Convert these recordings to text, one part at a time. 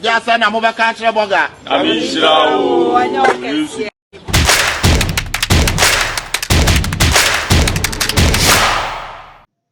Just na mobeka TREBLE ga.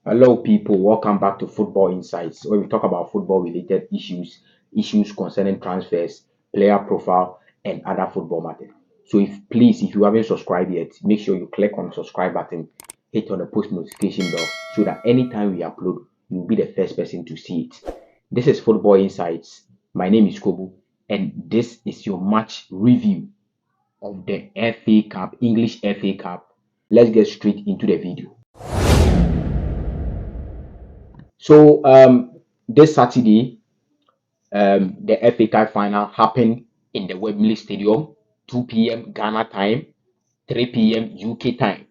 Hello people, welcome back to Football Insights, where we talk about football related issues concerning transfers, player profile and other football matters. So if you haven't subscribed yet, make sure you click on the subscribe button, hit on the post notification bell so that anytime we upload, you'll be the first person to see it. This is Football Insights. My name is Kobu and this is your match review of the FA Cup, English FA Cup. Let's get straight into the video. So this Saturday, the FA Cup final happened in the Wembley Stadium, 2 p.m. Ghana time, 3 p.m. UK time.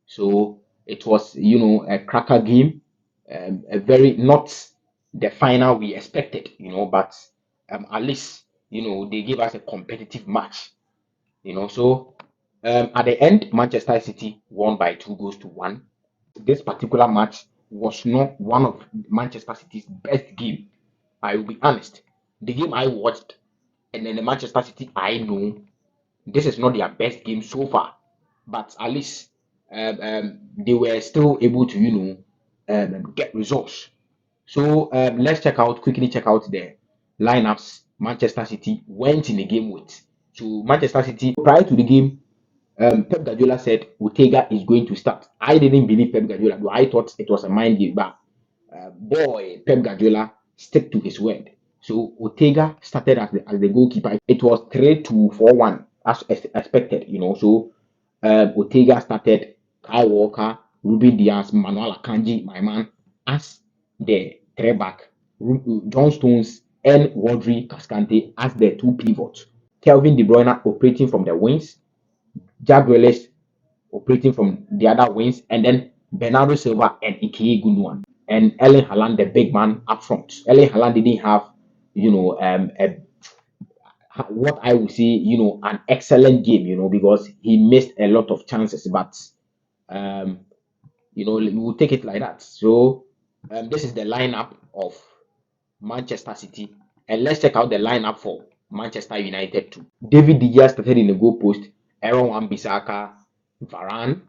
So it was, a cracker game, a very not the final we expected, but at least, they gave us a competitive match, So at the end, Manchester City won by 2-1. This particular match was not one of Manchester City's best game. I will be honest. The game I watched and then the Manchester City I know, this is not their best game so far. But at least they were still able to, get results. So let's quickly check out the lineups Manchester City went in the game with. So Manchester City, prior to the game, Pep Guardiola said Ortega is going to start. I didn't believe Pep Guardiola, though I thought it was a mind game, but Pep Guardiola stick to his word. So Ortega started as the goalkeeper. It was 3-2-4-1 as expected, So Ortega started, Kyle Walker, Ruben Diaz, Manuel Akanji, my man, as the three back, John Stones and Rodri Cascante as the two pivots. Kelvin De Bruyne operating from the wings, Jack Grealish operating from the other wings, and then Bernardo Silva and Ike Gundogan and Erling Haaland, the big man up front. Erling Haaland didn't have, what I would say, an excellent game, because he missed a lot of chances, but we will take it like that. So this is the lineup of Manchester City, and let's check out the lineup for Manchester United too. David De Gea started in the goal post. Aaron Wan-Bissaka, Varane,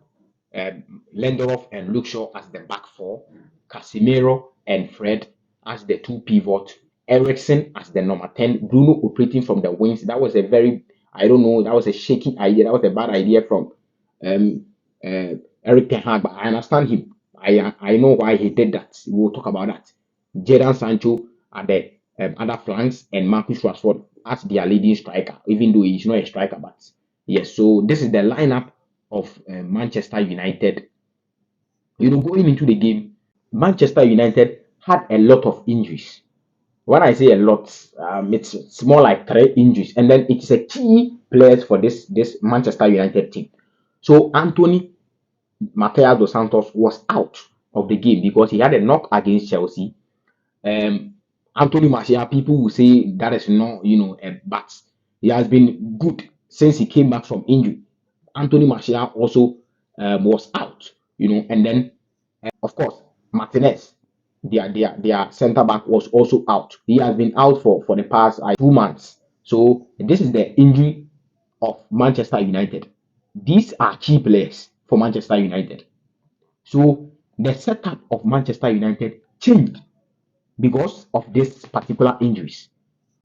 Lindelof and Luke Shaw as the back four, Casemiro and Fred as the two pivot, Eriksen as the number 10, Bruno operating from the wings. That was a very, that was a shaky idea. That was a bad idea from Eric Ten Hag, but I understand him. I know why he did that. We'll talk about that. Jadon Sancho at the other flanks and Marcus Rashford as their leading striker, even though he's not a striker, but yes. So this is the lineup of Manchester United. Going into the game, Manchester United had a lot of injuries. When I say a lot, it's more like 3 injuries, and then it's a key players for this Manchester United team. So Anthony Mateus dos Santos was out of the game because he had a knock against Chelsea. Anthony Martial, people will say that is not, but he has been good since he came back from injury. Anthony Martial also was out, and then of course Martinez, their center back, was also out. He has been out for the past 2 months. So this is the injury of Manchester United. These are key players for Manchester United. So the setup of Manchester United changed because of this particular injuries.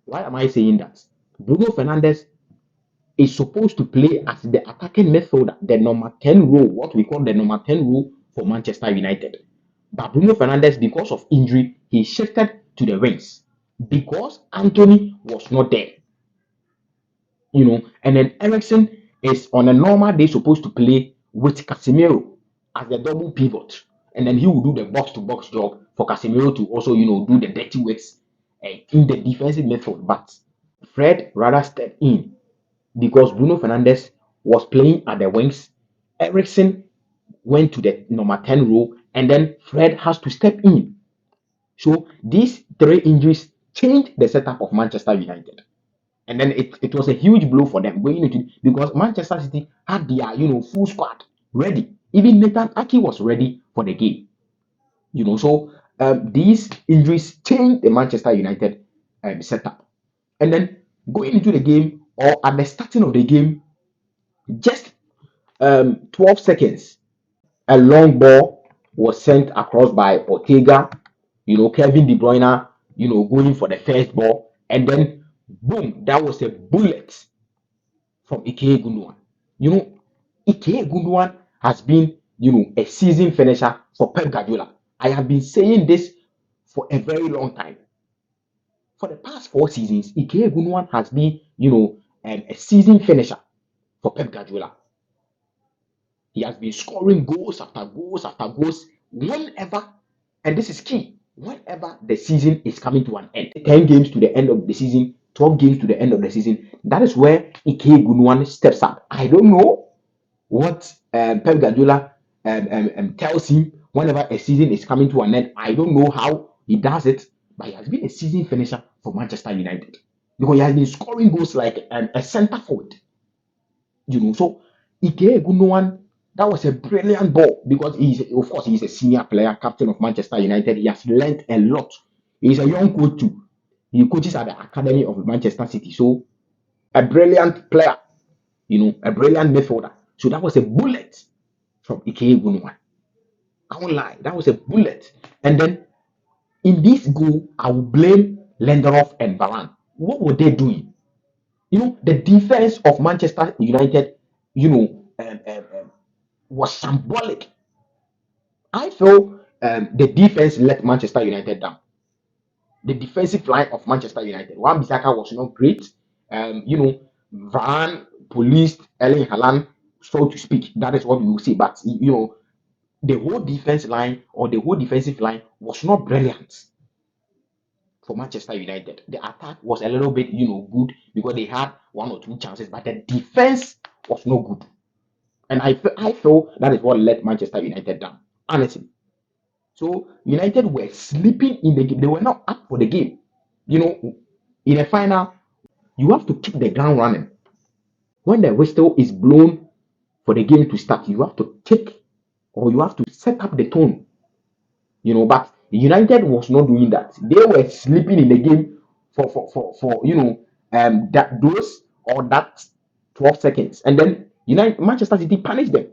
Why am I saying that? Bruno Fernandes is supposed to play as the attacking midfielder, the number 10 role, what we call the number 10 role for Manchester United. But Bruno Fernandes, because of injury, he shifted to the wings because Anthony was not there. And then Eriksen is on a normal day supposed to play with Casemiro as the double pivot. And then he will do the box-to-box job for Casemiro to also, do the dirty works in the defensive midfield. But Fred rather stepped in because Bruno Fernandes was playing at the wings. Eriksen went to the number 10 role, and then Fred has to step in. So these 3 injuries changed the setup of Manchester United. And then it was a huge blow for them going into, because Manchester City had their full squad ready. Even Nathan Ake was ready for the game. So these injuries changed the Manchester United setup. And then going into the game or at the starting of the game, just 12 seconds, a long ball was sent across by Ortega, Kevin De Bruyne, going for the first ball, and then boom, that was a bullet from Ike Gundogan. You know, Ike Gundogan has been, a season finisher for Pep Guardiola. I have been saying this for a very long time. For the past 4 seasons, Ike Gundogan has been, a season finisher for Pep Guardiola. He has been scoring goals after goals after goals whenever, and this is key, whenever the season is coming to an end. 10 games to the end of the season, 12 games to the end of the season. That is where Ike Gundogan steps up. I don't know what Pep Guardiola tells him whenever a season is coming to an end. I don't know how he does it, but he has been a season finisher for Manchester United because he has been scoring goals like a centre forward. So Ike Gundogan, that was a brilliant ball because of course, he's a senior player, captain of Manchester United. He has learned a lot. He's a young coach too. He coaches at the academy of Manchester City. So a brilliant player, a brilliant midfielder. So that was a bullet from Ike Gundogan. I won't lie, that was a bullet. And then in this goal, I will blame Lindelof and Varane. What were they doing? The defense of Manchester United, was symbolic. I feel the defense let Manchester United down. The defensive line of Manchester United. Wan-Bissaka was not great. Varane policed Erling Haaland, so to speak. That is what we will say. But the whole defense line or the whole defensive line was not brilliant for Manchester United. The attack was a little bit, good because they had one or two chances, but the defense was not good. And I feel that is what let Manchester United down, honestly. So United were sleeping in the game. They were not up for the game. In a final, you have to keep the ground running. When the whistle is blown for the game to start, you have to take or you have to set up the tone. But United was not doing that. They were sleeping in the game for that those or that 12 seconds, and then Manchester City punished them.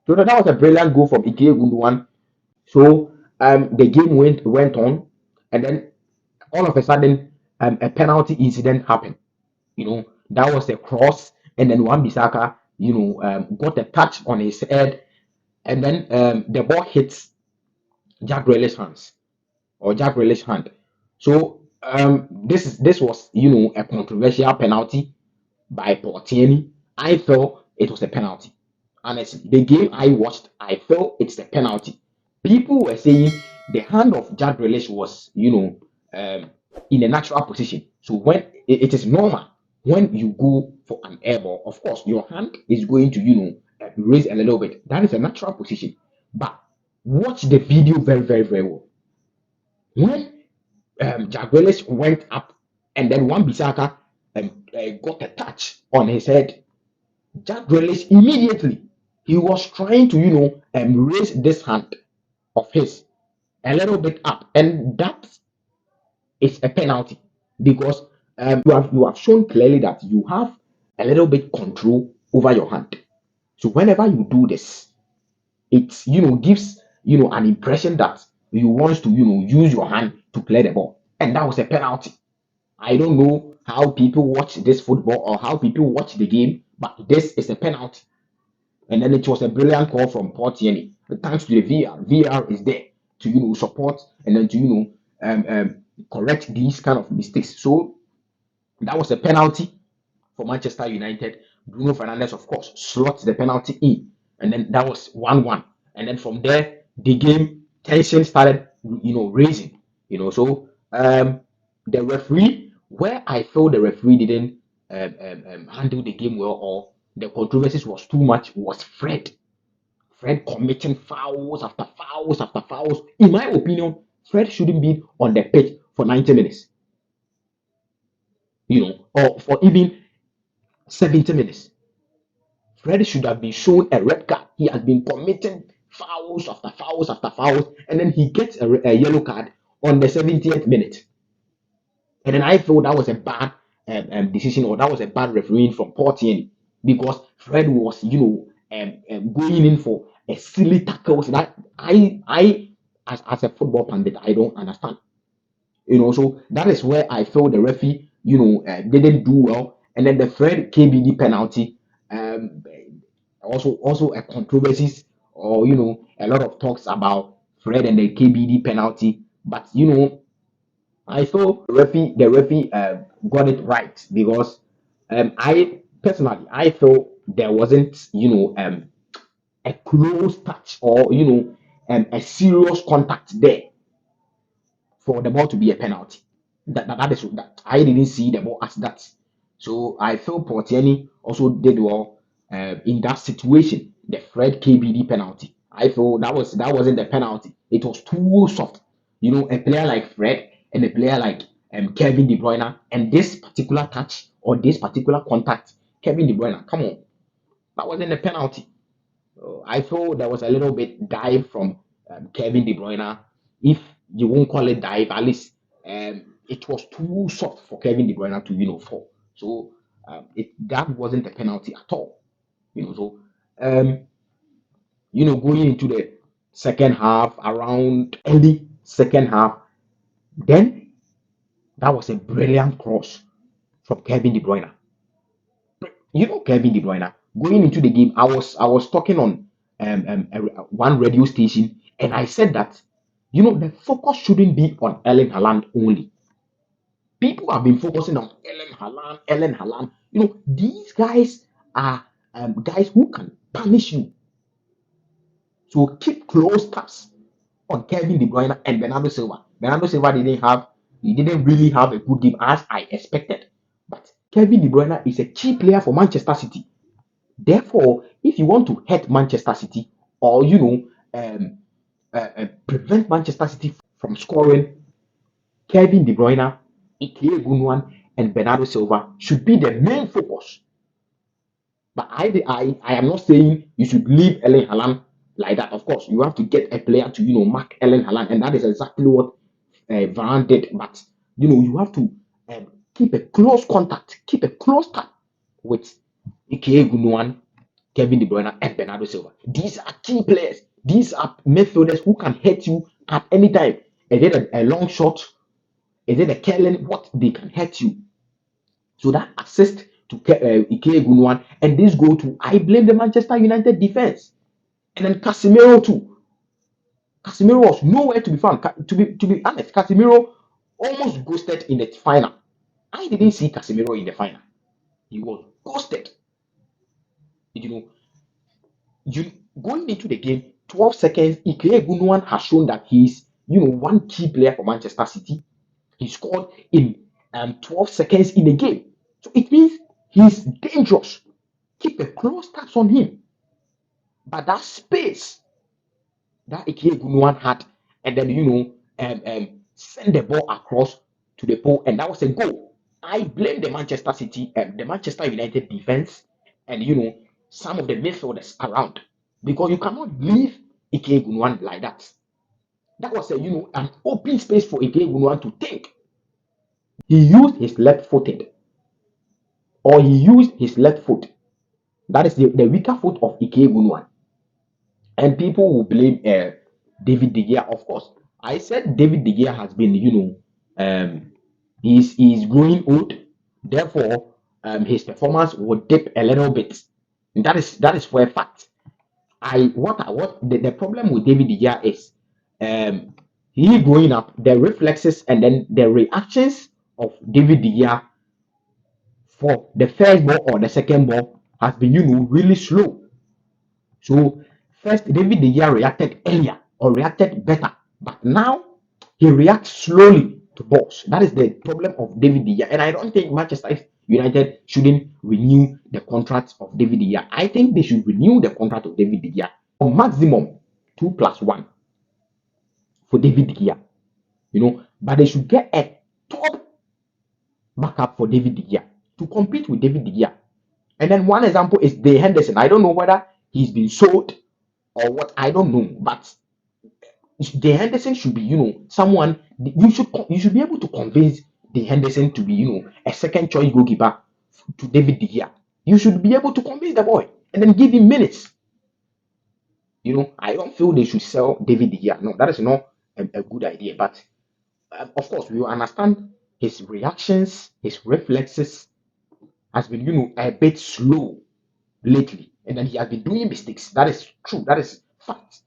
So that was a brilliant goal from Ike Gundogan. So the game went on, and then all of a sudden a penalty incident happened. That was a cross, and then Wan-Bissaka, got a touch on his head, and then the ball hits Jack Grealish's hands or Jack Grealish's hand. So this was a controversial penalty by Portieni. I felt it was a penalty. Honestly, the game I watched, I felt it's a penalty. People were saying the hand of Jack Grealish was, in a natural position. So when it is normal, when you go for an air ball, of course, your hand is going to, raise a little bit. That is a natural position. But watch the video very, very, very well. When Jack Grealish went up and then Wan-Bissaka got a touch on his head, Jack Grealish immediately he was trying to raise this hand of his a little bit up, and that is a penalty because you have shown clearly that you have a little bit control over your hand. So whenever you do this, it gives an impression that you want to use your hand to play the ball, and that was a penalty. I don't know how people watch this football or how people watch the game, but this is a penalty. And then it was a brilliant call from Portieri. Thanks to the VR. VR is there to support and then to correct these kind of mistakes. So that was a penalty for Manchester United. Bruno Fernandes, of course, slots the penalty in, and then that was 1-1. And then from there, the game tension started, raising. So the referee, where I felt the referee didn't handle the game well, or the controversies was too much, was Fred. Fred committing fouls after fouls after fouls. In my opinion, Fred shouldn't be on the pitch for 90 minutes, or for even 70 minutes. Fred should have been shown a red card. He has been committing fouls after fouls after fouls, and then he gets a yellow card on the 70th minute. And then I feel that was a bad decision, or that was a bad refereeing from Paul Tierney, because Fred was, going in for a silly tackle that as a football pundit, I don't understand. So that is where I feel the referee, didn't do well. And then the Fred KBD penalty, um, also a controversies, or a lot of talks about Fred and the KBD penalty. But I feel the referee got it right, because I personally I feel there wasn't a close touch, or a serious contact there for the ball to be a penalty. That is that I didn't see the ball as that. So I feel Portiani also did well in that situation. The Fred KBD penalty. I feel that wasn't the penalty. It was too soft. A player like Fred and a player like Kevin De Bruyne, and this particular touch or this particular contact, Kevin De Bruyne, come on, that wasn't a penalty. I feel there was a little bit dive from Kevin De Bruyne. If you won't call it dive, at least it was too soft for Kevin De Bruyne to fall. So that wasn't a penalty at all. So um, going into the second half, around early second half, then that was a brilliant cross from Kevin De Bruyne. Kevin De Bruyne going into the game. I was talking on one radio station, and I said that the focus shouldn't be on Erling Haaland only. People have been focusing on Erling Haaland. These guys are guys who can punish you. So keep close tabs on Kevin De Bruyne and Bernardo Silva. Bernardo Silva didn't really have a good game as I expected, but Kevin De Bruyne is a key player for Manchester City. Therefore, if you want to hurt Manchester City, or prevent Manchester City from scoring, Kevin De Bruyne, Ike Gunwan, and Bernardo Silva should be the main focus. But I am not saying you should leave Erling Haaland like that. Of course, you have to get a player to mark Erling Haaland, and that is exactly what Varane did. But you have to keep a close contact, keep a close tap with Ike Gunwan, Kevin De Bruyne, and Bernardo Silva. These are key players. These are midfielders who can hit you at any time. Is it a long shot? Is it a curling? What they can hit you. So that assist to Ike Gunwan, and this go to, I blame the Manchester United defense, and then Casemiro too. Casemiro was nowhere to be found. To be honest, Casemiro almost ghosted in the final. I didn't see Casemiro in the final. He was ghosted. You know, you going into the game, 12 seconds, Ike Gunwan has shown that he's one key player for Manchester City. He scored in 12 seconds in the game. So it means he's dangerous. Keep a close tabs on him. But that space that Ike Gunwan had, and then send the ball across to the pole, and that was a goal. I blame the Manchester City and the Manchester United defense, and some of the midfielders around, because you cannot leave Ike Gunwan like that. That was an open space for Ike Gunwan to think. He used his left-footed, or he used his left foot. That is the weaker foot of Ike Gunwan. And people will blame David De Gea, of course. I said David De Gea has been, he's growing old. Therefore, his performance will dip a little bit. And that is for a fact. The problem with David De Gea is, he growing up, the reflexes and then the reactions of David De Gea for the first ball or the second ball has been, really slow. So first, David De Gea reacted earlier or reacted better, but now he reacts slowly to balls. That is the problem of David De Gea, and I don't think Manchester United shouldn't renew the contract of David De Gea. I think they should renew the contract of David De Gea for maximum 2+1 for David De Gea. But they should get a top backup for David De Gea to compete with David De Gea. And then one example is Dave Henderson. I don't know whether he's been sold or what, I don't know, but the Henderson should be, someone you should be able to convince the Henderson to be, a second choice goalkeeper to David De Gea. You should be able to convince the boy and then give him minutes. I don't feel they should sell David De Gea. No, that is not a good idea. But of course, we understand his reactions, his reflexes has been, a bit slow lately, and then he has been doing mistakes. That is true. That is fact.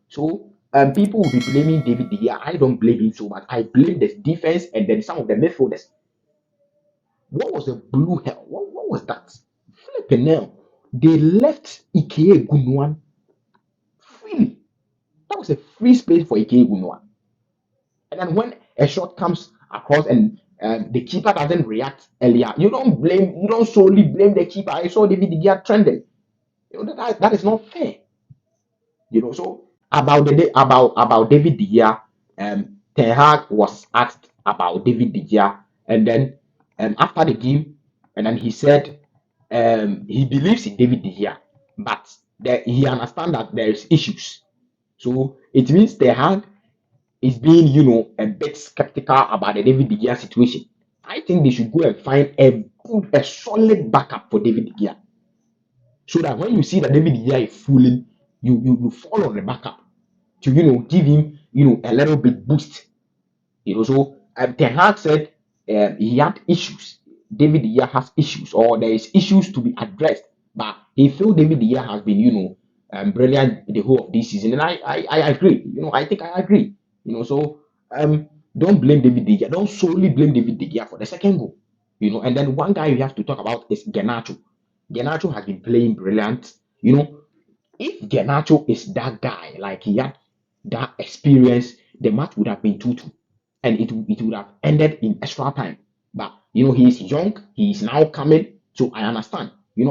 So people will be blaming David De Gea. I don't blame him so much. I blame the defense and then some of the midfielders. What was the blue hell? What was that? Flipping hell. They left Ike Gunuan freely. That was a free space for Ike Gunuan. And then when a shot comes across and the keeper doesn't react earlier, you don't solely blame the keeper. I saw David De Gea trending. That is not fair. So about about David De Gea, Ten Hag was asked about David De Gea, and then after the game, and then he said he believes in David De Gea, but he understands that there is issues. So it means Ten Hag is being, a bit skeptical about the David De Gea situation. I think they should go and find a solid backup for David De Gea, so that when you see that David De Gea is fooling, you fall on the backup to give him a little bit boost. So Ten Hag said he had issues. David De Gea has issues, or there is issues to be addressed. But he felt David De Gea has been brilliant the whole of this season, and I agree. I think I agree. So don't blame David De Gea. Don't solely blame David De Gea for the second goal. And then one guy you have to talk about is Garnacho. Garnacho has been playing brilliant. If Garnacho is that guy, like he had that experience, the match would have been 2-2, and it would have ended in extra time. But he is young, he is now coming, so I understand.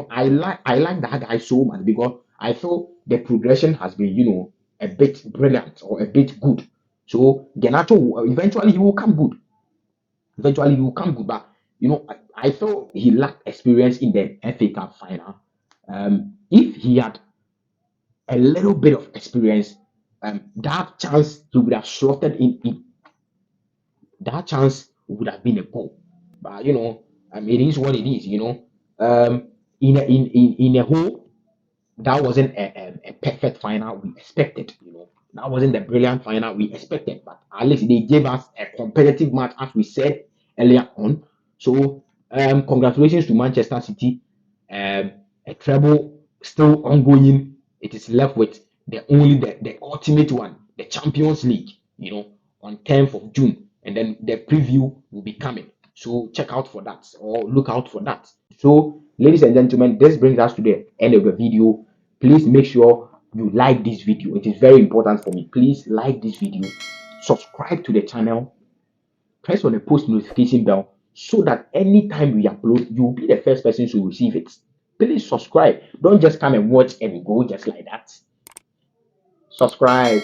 I like that guy so much because I feel the progression has been a bit brilliant or a bit good. So Garnacho eventually he will come good. Eventually he will come good, but I feel he lacked experience in the FA Cup final. If he had a little bit of experience, that chance he would have slotted in. That chance would have been a goal. But it is what it is. In a whole, that wasn't a perfect final we expected. That wasn't the brilliant final we expected. But at least they gave us a competitive match, as we said earlier on. So congratulations to Manchester City. A treble still ongoing. It is left with the ultimate one, the Champions League. On 10th of June, and then the preview will be coming. So check out for that, or look out for that. So, ladies and gentlemen, this brings us to the end of the video. Please make sure you like this video. It is very important for me. Please like this video, subscribe to the channel, press on the post notification bell so that anytime we upload, you'll be the first person to receive it. Please subscribe. Don't just come and watch and go just like that. Subscribe.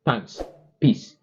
Thanks. Peace.